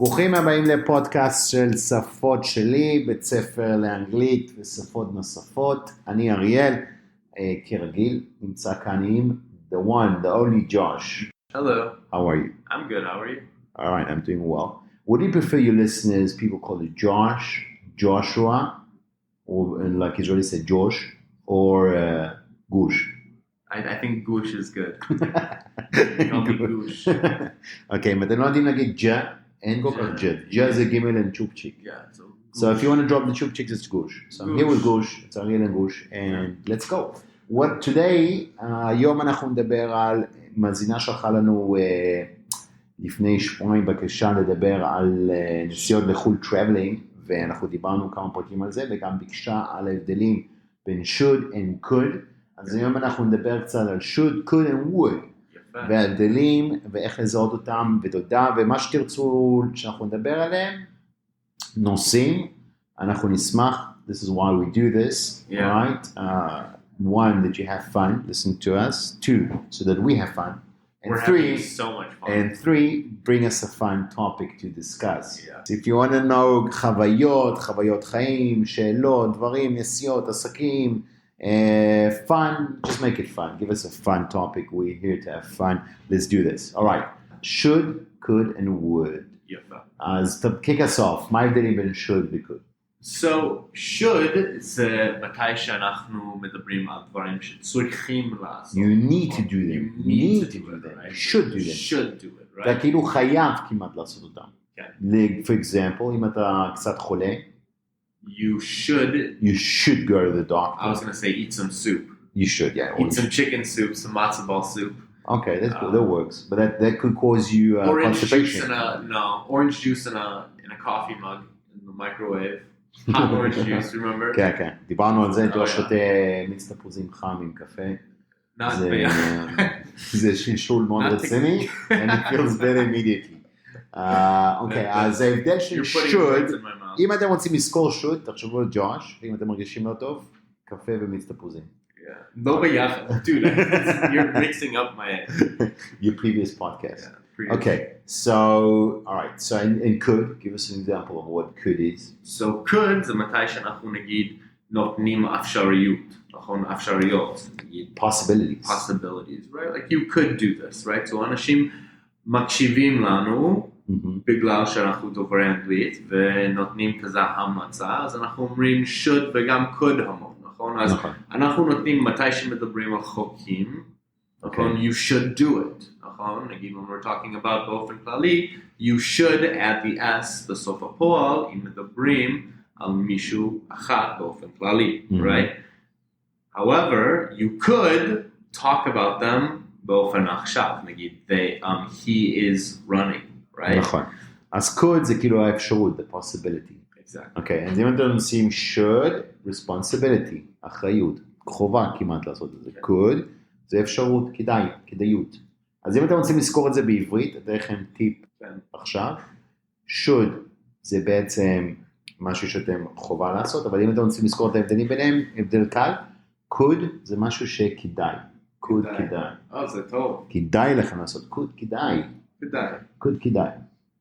ברוכים הבאים לפודקאסט של שפות-שלי, בית ספר לאנגלית ושפות נוספות. אני אריאל, כרגיל, נמצא כאן עם the one, the only Josh. Hello. How are you? I'm good, how are you? All right, I'm doing well. Would you prefer your listeners, people call it Josh, Joshua, or like Israelis say Josh, or Gush? I think Gush is good. Call me Gush. Okay, but they're not even like J, and go for J. J is a gimel and chupchik. Yeah, so Gush. So if you want to drop the chupchiks, it's Gush. So I'm here with Gush, it's Ariel and Gush, and let's go. What today, היום אנחנו נדבר על, מאזינה שלחה לנו לפני שבועיים בקשה לדבר על נסיעות לחו"ל traveling, ואנחנו דיברנו כמה פרקים על זה, וגם ביקשה על ההבדלים בין should and could. אז היום אנחנו נדבר קצת על should, could and would, וההבדלים, ואיך לזהות אותם, ותודה, ומה שתרצו שאנחנו נדבר עליהם, נושאים, אנחנו נשמח, this is why we do this, right? One, that you have fun, listen to us. Two, so that we have fun. And We're three, having so much fun. And three, bring us a fun topic to discuss. Yeah. So if you want to know חוויות חיים, שאלות, דברים, נסיעות, עסקים, fun, just make it fun. Give us a fun topic. We're here to have fun. Let's do this. All right. Should, could, and would. אז kick us off. מה ההבדלים בין should ו-could? So, should זה מתי שאנחנו מדברים על דברים שצריכים לעשות. You need to do them. You need to do them. it, right? You should do them. Should do it, right? אתה כאילו חייב כמעט לעשות אותם. כן. For example, אם אתה קצת חולה, You should go to the doctor. I was going to say eat some soup. You should, yeah. Eat some chicken soup, some matzo ball soup. Okay, that's good. That works. But that could cause you constipation. Orange juice in a coffee mug in the microwave. Hot orange juice, remember? כן, כן. דיברנו על זה, ג'וש שותה מיץ תפוזים חם עם קפה. זה שלשול מאוד רציני, and it feels better immediately. אוקיי, אז ההבדל של should, אם אתם רוצים לזכור should, תחשבו על ג'וש, ואם אתם מרגישים לא טוב, קפה ומיץ תפוזים. לא ביחד, dude, you're mixing up my head. Your previous podcast. Yeah, okay, so, all right, so and could, give us an example of what could is. So could זה מתי שאנחנו נגיד נותנים אפשריות, נכון? אפשריות. Possibilities, right? Like you could do this, right? So אנשים מקשיבים לנו בגלל שאנחנו דוברי אנגלית ונותנים כזה המלצה, אז אנחנו אומרים should וגם could המון. אז אנחנו נותנים מתי שמדברים על חוקים, נכון? You should do it, נכון? נגיד, when we're talking about באופן כללי, you should add the s בסוף הפועל, אם מדברים על מישהו אחת באופן כללי, right? However, you could talk about them באופן עכשיו, נגיד, he is running, right? נכון. אז could זה כאילו האפשרות, the possibility. Exactly. Okay, אז אם אתם עושים should, responsibility, אחריות, חובה כמעט לעשות את זה. could, זה אפשרות, כדאיות. אז אם אתם רוצים לזכור את זה בעברית, אתן לכם טיפ עכשיו. should, זה בעצם משהו שאתם חובה לעשות, אבל אם אתם רוצים לזכור את ההבדלים ביניהם, הבדל קל, could, זה משהו שכדאי. could כדאי. זה טוב. כדאי לכם לעשות, could כדאי. could כדאי.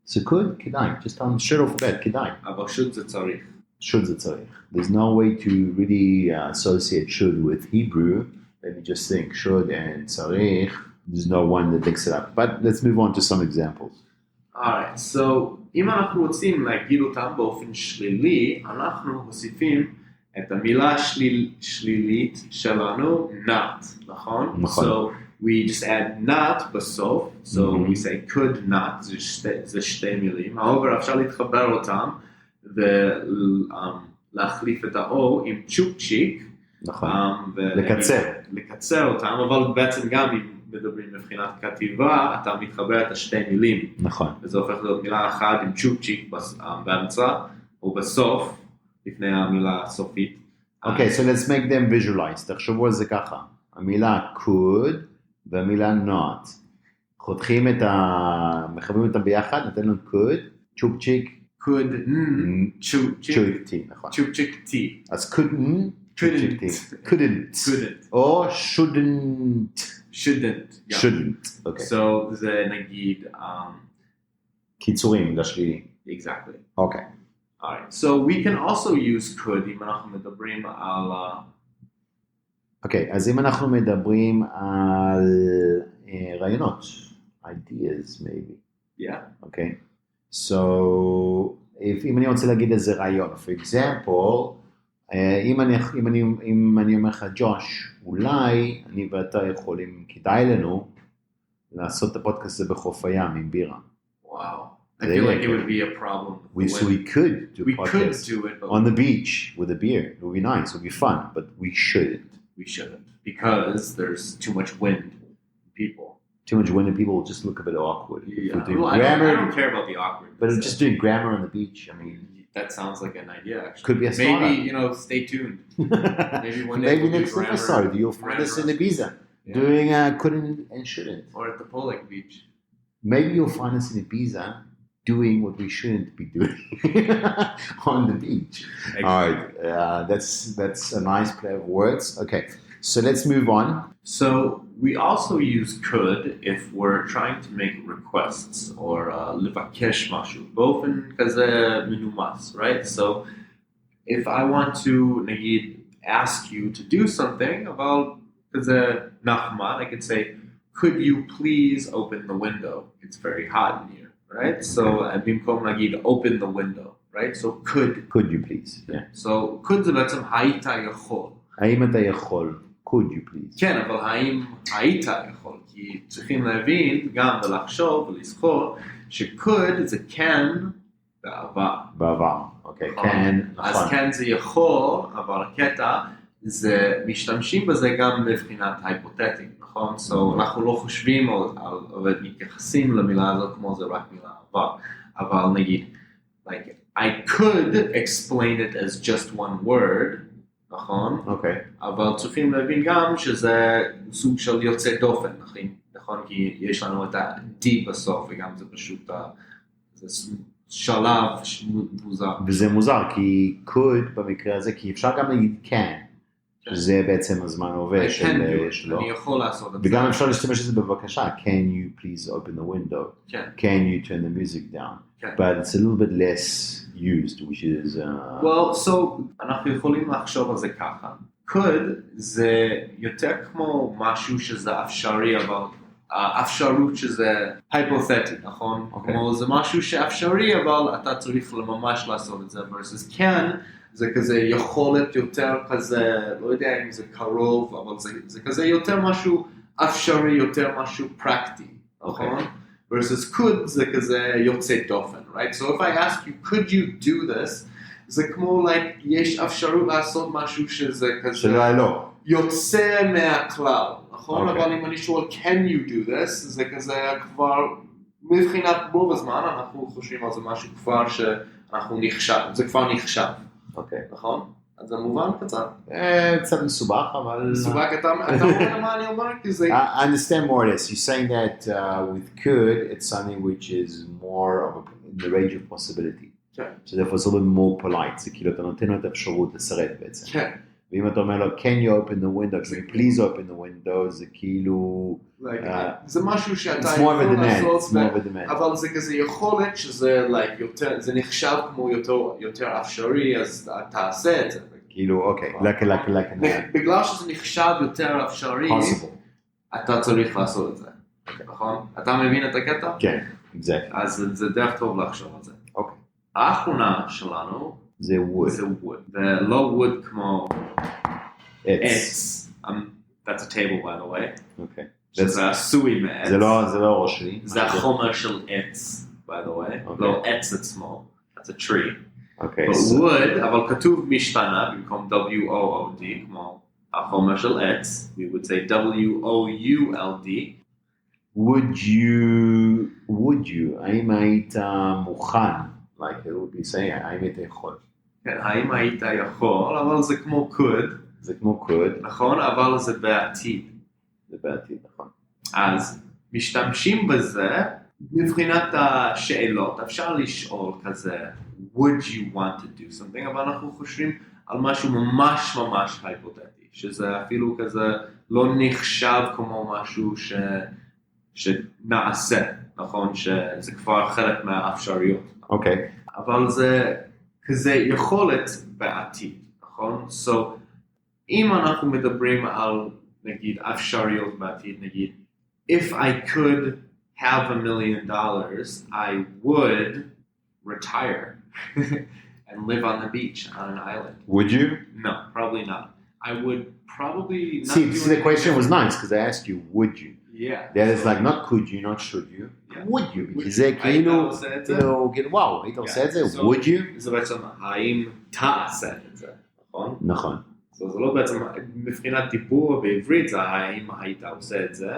So could, כדאי, just on should or forget, כדאי. אבל should זה צריך. should זה צריך. There's no way to really associate should with Hebrew. Let me just think, should and צריך. There's no one that links it up. But let's move on to some examples. Alright, so אם אנחנו רוצים להגיד אותם באופן שלילי, אנחנו מוסיפים את המילה שלילית שלנו, not, נכון? So we just add not בסוף, so we say could not, זה שתי מילים, however אפשר להתחבר אותם ולהחליף את ה-O עם צ'ופצ'יק, נכון, לקצר אותם, אבל בעצם גם אם מדברים מבחינת כתיבה, אתה מתחבר את השתי מילים, נכון, וזה הופך להיות מילה אחת עם צ'ופצ'יק באמצע, או בסוף, לפני המילה הסופית. Okay, so let's make them visualize, תחשבו על זה ככה, המילה could, והמילה not. חותכים מחברים אותם ביחד, נתן לנו could, צ'ופצ'יק, could, צ'ופצ'יק, נכון. צ'ופצ'יק טי. אז couldn't, או shouldn't, okay. So זה נגיד, קיצורים לשלילי. Exactly. אוקיי. Alright, so we can also use could אם אנחנו מדברים על... אוקיי, אז אם אנחנו מדברים על רעיונות, ideas maybe. Yeah. Okay. So, אם אני רוצה להגיד איזה רעיון, for example, אם אני אומר לך, ג'וש, אולי אני ואתה יכולים, כדאי לנו, לעשות את הפודקאסט הזה בחוף הים עם בירה. Wow. I feel like it would be a problem. So we could do a podcast do it, but on the beach with a beer. It would be nice, it would be fun, but we shouldn't. We shouldn't, because there's too much wind and people. Too much wind and people will just look a bit awkward. Yeah. Well, I don't care about the awkward. But just doing grammar on the beach, I mean... That sounds like an idea, actually. Could be a startup. Maybe, stay tuned. Maybe one day Maybe we'll next do grammar, episode you'll find us in Ibiza doing couldn't and shouldn't. Or at the Polak beach. Maybe you'll find us in Ibiza doing what we shouldn't be doing on the beach. Exactly. All right, that's a nice play of words. Okay, so let's move on. So we also use could if we're trying to make requests or לבקש משהו, באופן כזה מנומס, right? So if I want to נגיד ask you to do something about כזה נחמד, I could say, could you please open the window? It's very hot in here, right? So במקום נגיד open the window, right? So could you please? Yeah. So could זה בעצם היית יכול. האם אתה יכול? Could you please? כן, אבל האם היית יכול? כי צריכים להבין גם ולחשוב ולזכור ש-could זה כן בעבר. בעבר, אוקיי, כן, נכון. אז כן זה יכול, אבל הקטע זה משתמשים בזה גם מבחינת היפותטית, נכון? So אנחנו לא חושבים או מתייחסים למילה הזאת כמו זה רק מילה עבר, אבל נגיד, like, I could explain it as just one word, נכון? אוקיי. אבל צריכים להבין גם שזה סוג של יוצא דופן, נכון? כי יש לנו את ה-D בסוף, וגם זה פשוט שלב מוזר. וזה מוזר, כי could במקרה הזה, כי אפשר גם להגיד can, שזה בעצם הזמן ההווה שלו. אני יכול לעשות את זה. וגם אפשר להשתמש בזה בבקשה, can you please open the window? Can you turn the music down? But it's a little bit less used, which is... Well, so אנחנו יכולים לחשוב על זה ככה. could זה יותר כמו משהו שזה אפשרי, אבל האפשרות שזה hypothetical, נכון? כמו זה משהו שאפשרי, אבל אתה צריך ממש לעשות את זה, versus can זה כזה יכולת יותר כזה, לא יודע אם זה קרוב, אבל זה כזה יותר משהו אפשרי, יותר משהו פרקטי, נכון? versus could זה כזה יוצא דופן, right? So if I ask you, could you do this? זה כמו, like, יש אפשרות לעשות משהו שזה כזה יוצא מהכלל, נכון? אבל אם אני שואל, can you do this? זה כזה כבר, מבחינת רוב הזמן, אנחנו חושבים על זה משהו כבר שאנחנו נחשב, זה כבר נחשב, נכון? אז זה מובן קצת. קצת מסובך, אבל... מסובך, אתה אומר מה אני אומר? I understand more of this. You're saying that with could, it's something which is more of in the range of possibility. כן. So therefore it's a little bit more polite. זה כאילו אתה נותן לו את האפשרות לשרת בעצם. כן. ואם אתה אומר לו, can you open the window? Can you please open the window? זה כאילו... זה משהו שאתה יכול לעשות, אבל זה כזה יכולת שזה זה נחשב כמו יותר אפשרי, אז תעשה את זה. כאילו, אוקיי, בגלל שזה נחשב יותר אפשרי, אתה צריך לעשות את זה, נכון? אתה מבין את הקטע? כן, exactly. אז זה דרך טוב לחשוב על זה. אוקיי. האחרונה שלנו זה wood. ולא wood כמו עץ. That's a table, by the way. אוקיי. שזה עשוי מעץ. זה לא ראש שלי. זה החומר של עץ, by the way. לא עץ עצמו. That's a tree. Okay. But wood, אבל כתוב משתנה במקום W-O-O-D, כמו החומר של עץ. We would say W-O-U-L-D. Would you, האם היית מוכן? Like it would be saying, האם היית יכול? כן, האם היית יכול, אבל זה כמו could. זה כמו could. נכון, אבל זה בעתיד. זה בעתיד, נכון. אז משתמשים בזה, מבחינת השאלות, אפשר לשאול כזה, would you want to do something, אבל אנחנו חושבים על משהו ממש ממש היפותטי, שזה אפילו כזה לא נחשב כמו משהו שנעשה, נכון? שזה כבר חלק מהאפשריות. אוקיי, אבל זה כזה יכולת בעתיד, נכון? So, אם אנחנו מדברים על, נגיד, אפשריות בעתיד, נגיד, if I could have $1 million, I would retire and live on the beach on an island. Would you? No, probably not. I would probably not See, do the question was nice because I asked you, would you? Yeah. That is like not could you, not should you. Yeah. Would you? Would כי you? זה כאילו, עושה את זה? וואו, היית עושה את זה? So, Would you? זה בעצם האם תעשה את זה, נכון? נכון. So, זה לא בעצם, מבחינת דיבור בעברית זה האם היית עושה את זה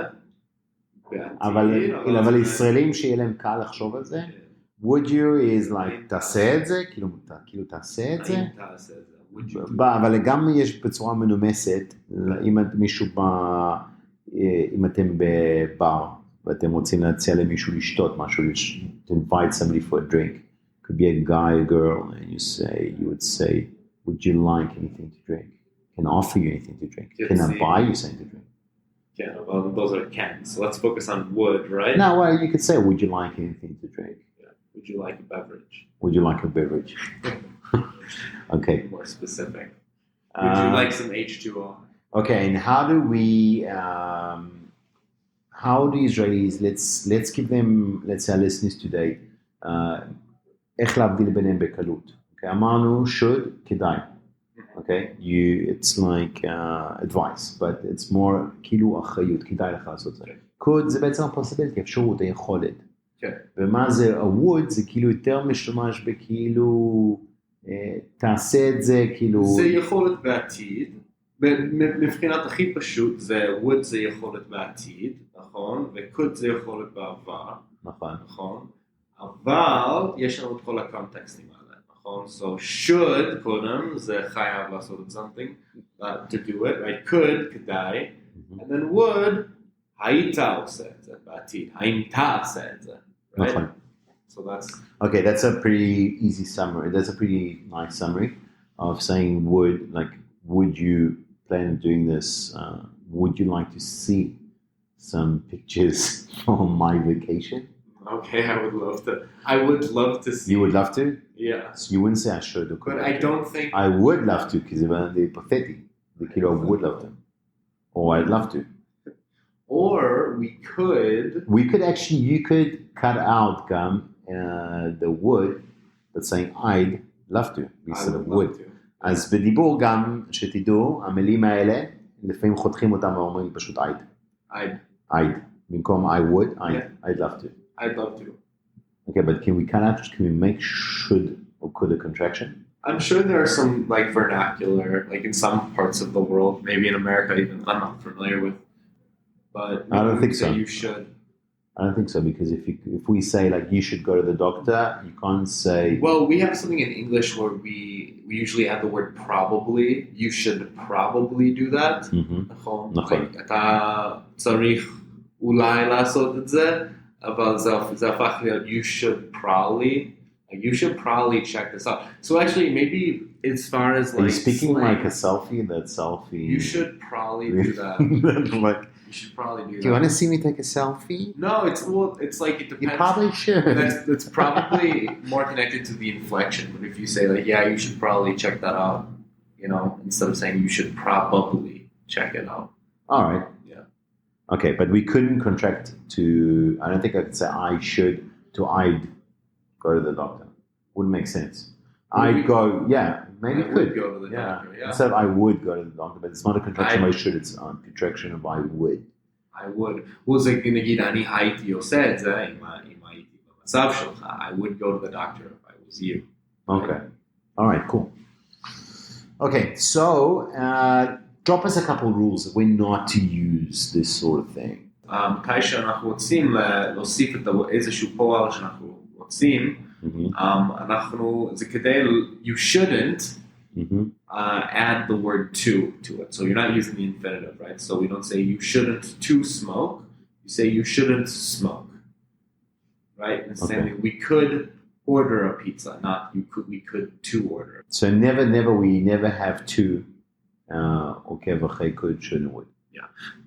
בעתיד. אבל ישראלים שיהיה להם קל לחשוב על זה, would you is like תעשה את זה, כאילו תעשה את זה. האם תעשה את זה? Would you? אבל גם יש בצורה מנומסת, אם אתם בבר, ואתם רוצים להציע למישהו לשתות משהו, to invite somebody for a drink, could be a guy, a girl, and you would say, would you like anything to drink? Can I offer you anything to drink? Can I buy you something to drink? Yeah, well, those are can. So let's focus on would, right? No, well, you could say, would you like anything to drink? Yeah. Would you like a beverage? Would you like a beverage? Okay. More specific. Would you like some H2O? Okay, and how do Israelis, let's give them, let's say our listeners today, איך להבדיל ביניהם בקלות. Okay, אמרנו, should, כדאי. Okay, it's like advice, but it's more כאילו אחריות, כדאי לך לעשות זה. could זה בעצם possibility, אפשרות, היכולת. ומה זה would, זה כאילו יותר משתמש בכאילו, תעשה את זה כאילו... זה יכולת בעתיד. מבחינת הכי פשוט זה would זה יכולת בעתיד, נכון? ו-could זה יכולת בעבר, נכון? אבל יש לנו את כל הקונטקסטים האלה, נכון? So should קודם זה חייב לעשות את something, to do it, right? could כדאי, and then would היית עושה את זה בעתיד, האם תעשה את זה, right? נכון. So that's... Okay, that's a pretty easy summary, that's a pretty nice summary of saying would, like would you plan on doing this, would you like to see some pictures from my vacation? Okay, I would love to see. You would love to? Yeah. So you wouldn't say I should or could. But I don't think... I would love to, because they're pathetic. The kid would love to. Or I'd love to. Or we could actually, you could cut out the would, but saying I'd love to, instead of would. אז בדיבור גם, שתדעו, המילים האלה, לפעמים חותכים אותם ואומרים פשוט I'd. במקום I would, I'd love to. I'd love to. Okay, but can we make should or could a contraction? I'm sure there are some like vernacular, like in some parts of the world, maybe in America even, I'm not familiar with. But I don't think so. You should. I don't think so, because if we say like you should go to the doctor, you can't say... Well, we have something in English where we usually add the word probably. You should probably do that. נכון. Like, אתה צריך אולי לעשות את זה, אבל זה הפך להיות you should probably. Like, you should probably check this out. So actually, maybe as far as like... Are you speaking slang, like a selfie? That selfie... You should probably do that. Like... You should probably do that. Do you want to see me take a selfie? No, it's like it depends. You probably should. That's probably more connected to the inflection. But if you say like, yeah, you should probably check that out, you know, instead of saying you should probably check it out. All right. Yeah. Okay, but we couldn't contract to, I don't think I could say I should to I'd go to the doctor. Wouldn't make sense. I'd go, yeah, maybe I could. would go to the doctor, yeah. Instead of I would go to the doctor, but it's not a contraction of I should, it's a contraction of I would. I would. Well, זה נגיד, אני הייתי עושה את זה, אם הייתי במצב שלך, I would go to the doctor if I was you. Okay. All right, cool. Okay, so drop us a couple of rules that we're not to use this sort of thing. מתי שאנחנו רוצים להוסיף איזשהו פועל שאנחנו רוצים, אנחנו, זה כדי, you shouldn't add the word to it. So you're not using the infinitive, right? So we don't say you shouldn't to smoke. You say you shouldn't smoke, right? And same thing, we could order a pizza, not we could to order it. So we never have to, okay, could, should, and would.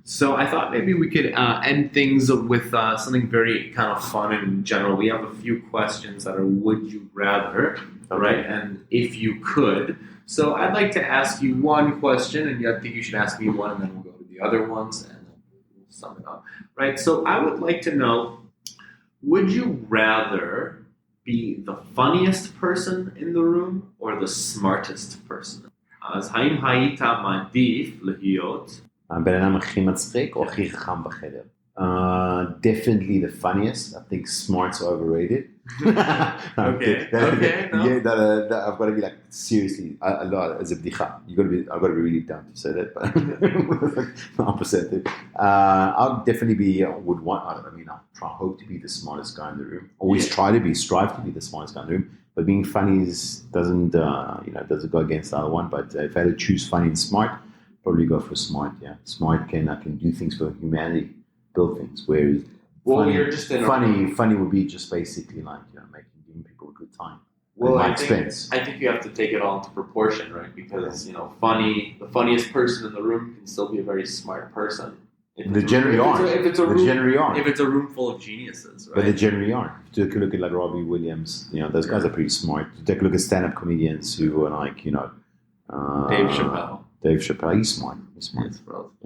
So I thought maybe we could end things with something very kind of fun and general. We have a few questions that are would you rather, right? And if you could. So I'd like to ask you one question, and I think you should ask me one, and then we'll go to the other ones, and then we'll sum it up, right? So I would like to know, would you rather be the funniest person in the room or the smartest person? אז האם היית מעדיף להיות הבן אדם הכי מצחיק או הכי חכם בחדר? Definitely the funniest. I think smart's overrated. Okay. No. Yeah, I've got to be like seriously. As a bdicha, I've got to be really down to say that, but not percentage. I'll definitely be. I hope to be the smartest guy in the room. Always strive to be the smartest guy in the room. But being funny doesn't go against the other one. But if I had to choose funny and smart, probably go for smart. Yeah, smart I can do things for humanity, build things. Whereas funny would be just basically like giving people a good time. Well, I think you have to take it all into proportion, right? Because the funniest person in the room can still be a very smart person. They generally aren't. If it's a room full of geniuses, right? But they generally aren't. Take a look at like Robbie Williams. Those guys are pretty smart. Take a look at stand-up comedians who are like, Dave Chappelle. He's smart.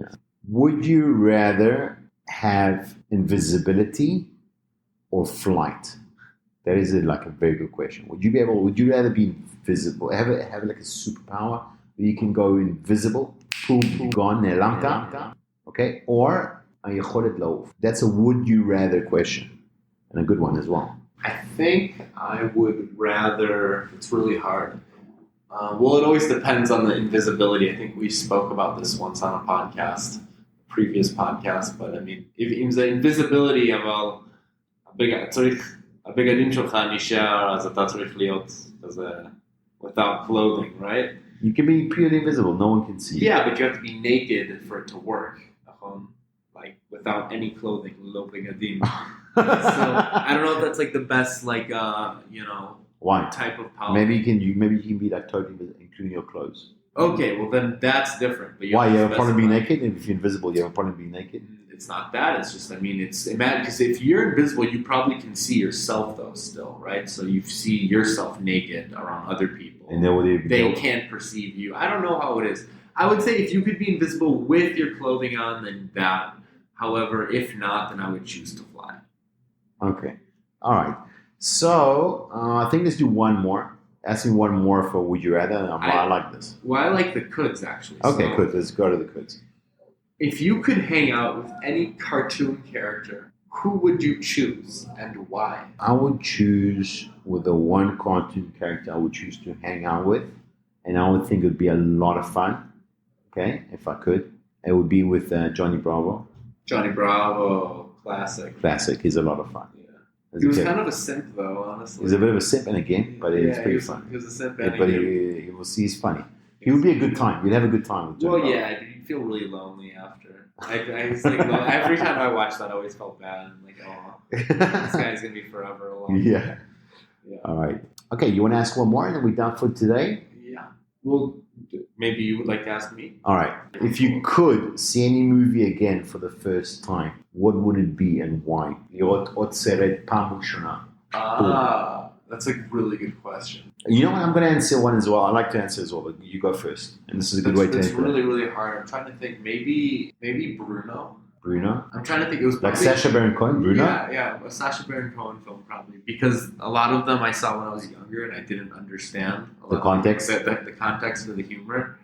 Yeah. Would you rather have invisibility or flight? That is like a very good question. Would you rather be invisible, have like a superpower where you can go invisible, gone, נעלמת, okay? Or היכולת לעוף? That's a would you rather question, and a good one as well. I think I would rather, it's really hard. Well, it always depends on the invisibility. I think we spoke about this once on a previous podcast, but I mean, if the invisibility אבל הבגדים שלך נשאר, אז אתה צריך להיות כזה without clothing, right? You can be purely invisible, no one can see you. Yeah, but you have to be naked for it to work. Like without any clothing, ללא בגדים. So I don't know if that's like the best Why? type of power. Maybe you can be like totally invisible, including your clothes. Okay, well then that's different. But why? You have a problem being naked? If you're invisible, you have a problem being naked? It's not that. It's just, imagine, because if you're invisible, you probably can see yourself though still, right? So you see yourself naked around other people. And then they can't perceive you. I don't know how it is. I would say if you could be invisible with your clothing on, then that. However, if not, then I would choose to fly. Okay. All right. So I think let's do one more. Ask me one more for would you rather. I like this. Well, I like the coulds actually. Okay, good. Let's go to the coulds. If you could hang out with any cartoon character, who would you choose and why? I would choose with the one cartoon character I would choose to hang out with, and I would think it would be a lot of fun. Okay, if I could, it would be with Johnny Bravo. Johnny Bravo, classic. He's a lot of fun. He was kind of a simp, though, honestly. He's a bit of a simp in a game, but it's pretty fun. He was a simp, but he's funny. He would be a good time. You'd have a good time with Johnny Bravo. Yeah, but you'd feel really lonely after. Every time I watched that, I always felt bad. I'm like, oh, this guy's gonna be forever alone. Yeah. All right. Okay, you want to ask one more, and then we're done for today? Yeah. Well, maybe you would like to ask me. All right. If you could see any movie again for the first time, what would it be and why? לראות עוד סרט פעם ראשונה. That's a really good question. You know what? I'm going to answer one as well. I like to answer as well, but you go first. And this is a good way to answer. It's really, really hard. I'm trying to think. Maybe Bruno. Bruno? I'm trying to think. It was like Sacha Baron Cohen, Bruno? Yeah, a Sacha Baron Cohen film probably. Because a lot of them I saw when I was younger and I didn't understand the context. The context of the humor.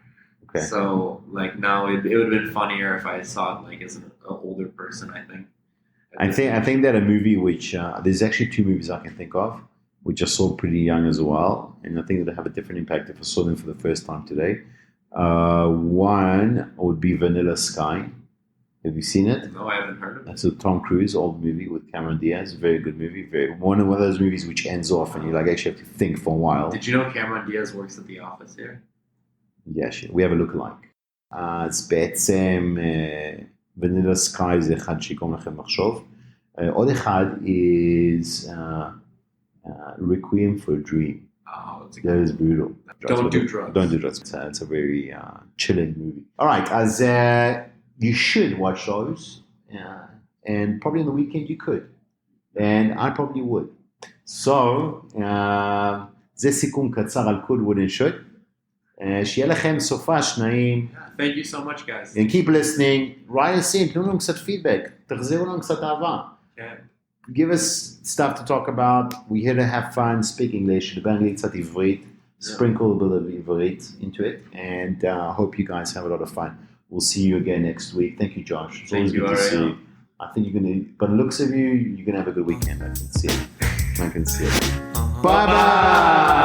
Okay. So like now it would have been funnier if I saw it like as an older person, I think. I think that a movie which there's actually two movies I can think of which I saw pretty young as well, and I think that they have a different impact if I saw them for the first time today. One would be Vanilla Sky. Have you seen it? No, I haven't heard of it. That's a Tom Cruise old movie with Cameron Diaz. Very good movie. One of those movies which ends off and you actually have to think for a while. Did you know Cameron Diaz works at the office here? Yeah, we have a look-alike. אז בעצם Vanilla Sky זה אחד שיגרום לכם לחשוב. עוד אחד is Requiem for a Dream. Oh, it's that is brutal. Don't do drugs. Don't do drugs. It's a very chilling movie. All right, אז you should watch those, and probably on the weekend you could, and I probably would. So, זה סיכום קצר על could, would and should. שיהיה לכם סופש נעים. Thank you so much, guys. And keep listening. write us in, תנו לנו קצת פידבק, תחזירו לנו קצת אהבה. כן. Give us stuff to talk about. We're here to have fun, speak English, לדבר אנגלית קצת עברית, sprinkle a bit of עברית into it, and hope you guys have a lot of fun. We'll see you again next week. Thank you, Josh. It's always good to see you. I think you're going to, by the looks of you, you're going to have a good weekend. I can see it. Bye-bye.